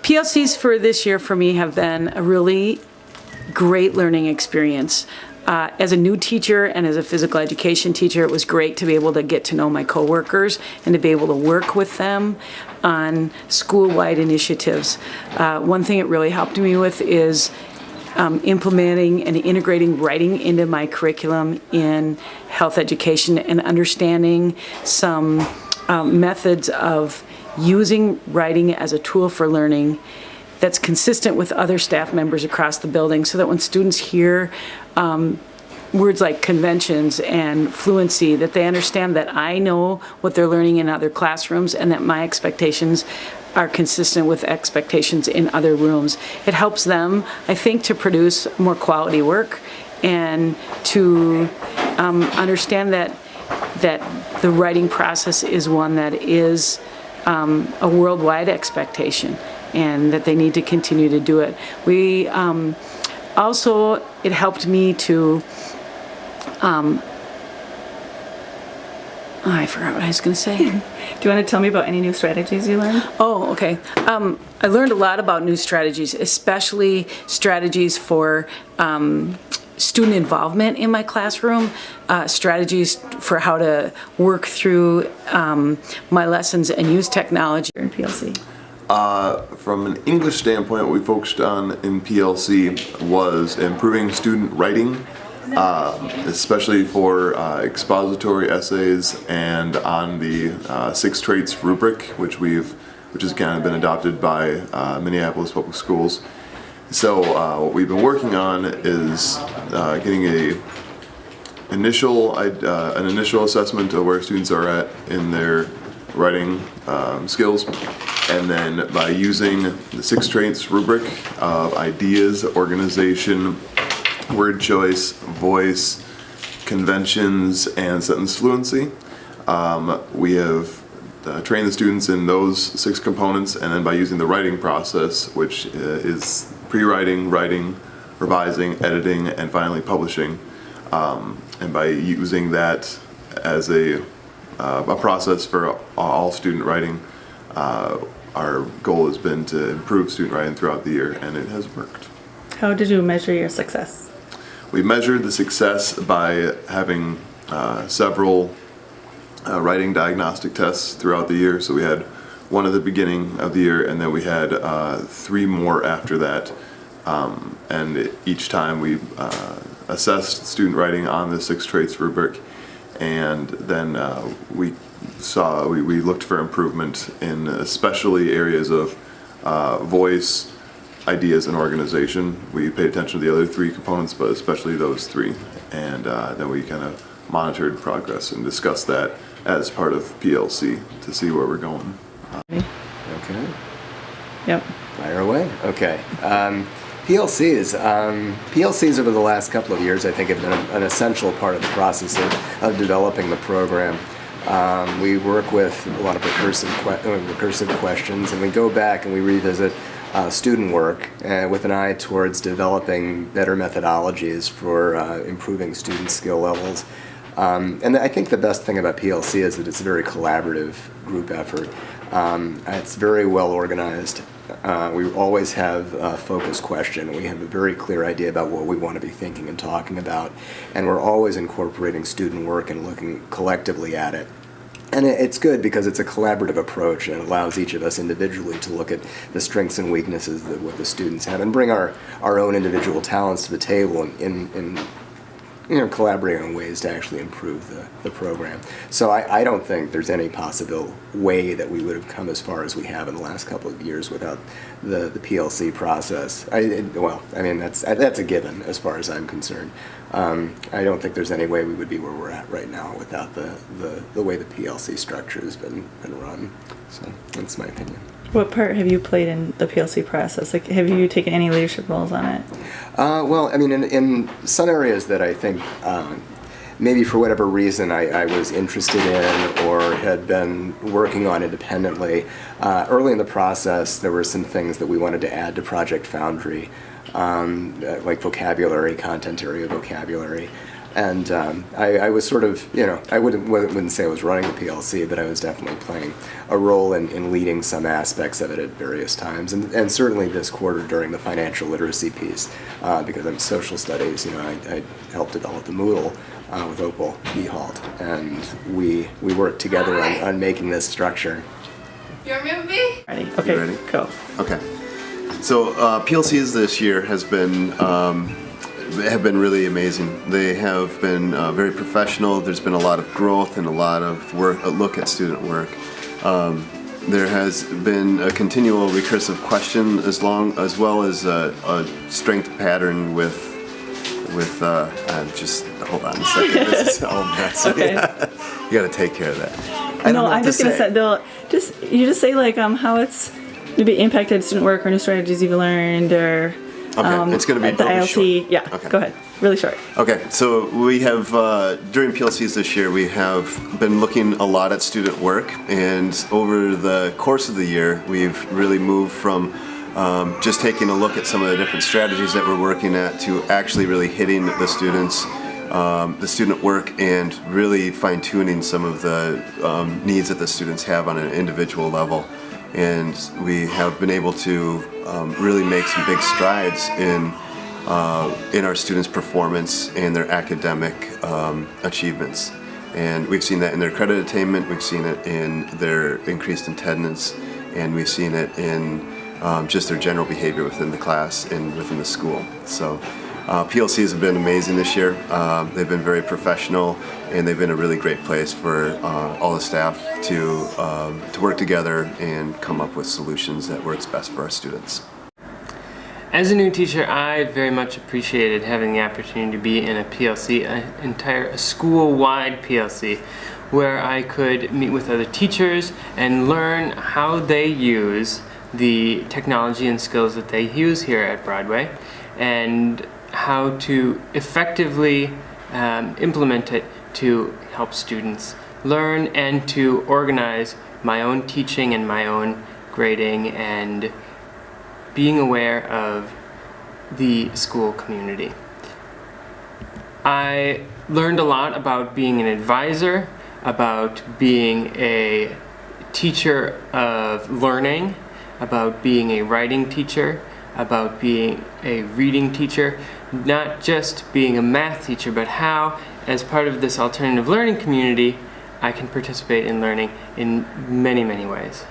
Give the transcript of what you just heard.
PLCs for this year for me have been a really great learning experience. As a new teacher and as a physical education teacher, it was great to be able to get to know my coworkers and to be able to work with them on school-wide initiatives. One thing it really helped me with is implementing and integrating writing into my curriculum in health education and understanding some methods of using writing as a tool for learning that's consistent with other staff members across the building, so that when students hear words like conventions and fluency, that they understand that I know what they're learning in other classrooms and that my expectations are consistent with expectations in other rooms. It helps them, I think, to produce more quality work and to understand that the writing process is one that is a worldwide expectation, and that they need to continue to do it. We also, it helped me to, I forgot what I was going to say. Do you want to tell me about any new strategies you learned? Oh, okay. I learned a lot about new strategies, especially strategies for student involvement in my classroom, strategies for how to work through my lessons and use technology. In PLC? From an English standpoint, what we focused on in PLC was improving student writing, especially for expository essays and on the 6 traits rubric, which has kind of been adopted by Minneapolis Public Schools. So what we've been working on is getting an initial assessment of where students are at in their writing skills, and then by using the 6 traits rubric of ideas, organization, word choice, voice, conventions, and sentence fluency, we have trained the students in those 6 components, and then by using the writing process, which is pre-writing, writing, revising, editing, and finally publishing, and by using that as a process for all student writing, our goal has been to improve student writing throughout the year, and it has worked. How did you measure your success? We measured the success by having several writing diagnostic tests throughout the year. So we had one at the beginning of the year, and then we had 3 more after that. And each time we assessed student writing on the 6 traits rubric, and then we looked for improvement in especially areas of voice, ideas, and organization. We paid attention to the other 3 components, but especially those 3. And then we kind of monitored progress and discussed that as part of PLC to see where we're going. Okay. Yep. Fire away. Okay. PLCs over the last couple of years, I think, have been an essential part of the process of developing the program. We work with a lot of recursive questions, and we go back and we revisit student work with an eye towards developing better methodologies for improving student skill levels. And I think the best thing about PLC is that it's a very collaborative group effort. It's very well organized. We always have a focused question. We have a very clear idea about what we want to be thinking and talking about, and we're always incorporating student work and looking collectively at it. And it's good because it's a collaborative approach, and it allows each of us individually to look at the strengths and weaknesses that what the students have and bring our own individual talents to the table in collaborating on ways to actually improve the program. So I don't think there's any possible way that we would have come as far as we have in the last couple of years without the PLC process. That's a given as far as I'm concerned. I don't think there's any way we would be where we're at right now without the way the PLC structure has been run. So that's my opinion. What part have you played in the PLC process? Like, have you taken any leadership roles on it? In some areas that I think maybe for whatever reason I was interested in or had been working on independently, early in the process there were some things that we wanted to add to Project Foundry, like vocabulary, content area vocabulary. And I was sort of, I wouldn't say I was running the PLC, but I was definitely playing a role in leading some aspects of it at various times. And certainly this quarter during the financial literacy piece, because I'm social studies, I helped develop the Moodle with Opal Ehalt. And we worked together on making this structure. You remember me? Ready? Okay, ready? go. Okay. So PLCs this year have been really amazing. They have been very professional. There's been a lot of growth and a lot of work, a look at student work. There has been a continual recursive question as well as a strength pattern with just hold on a second. This is all messy. Okay. You got to take care of that. I don't know I'm what just to gonna say. say you just say like how it's maybe impacted student work or new strategies you've learned or Okay, it's going to be the really ILT. short. Yeah, Okay. go ahead. Really short. Okay, so we have, during PLCs this year, we have been looking a lot at student work, and over the course of the year, we've really moved from just taking a look at some of the different strategies that we're working at to actually really hitting the students, the student work, and really fine-tuning some of the needs that the students have on an individual level. And we have been able to really make some big strides in our students' performance and their academic achievements. And we've seen that in their credit attainment, we've seen it in their increased attendance, and we've seen it in just their general behavior within the class and within the school. So PLCs have been amazing this year. They've been very professional, and they've been a really great place for all the staff to work together and come up with solutions that works best for our students. As a new teacher, I very much appreciated having the opportunity to be in a PLC, a school-wide PLC, where I could meet with other teachers and learn how they use the technology and skills that they use here at Broadway, and how to effectively implement it to help students learn and to organize my own teaching and my own grading and being aware of the school community. I learned a lot about being an advisor, about being a teacher of learning, about being a writing teacher, about being a reading teacher, not just being a math teacher, but how, as part of this alternative learning community, I can participate in learning in many, many ways.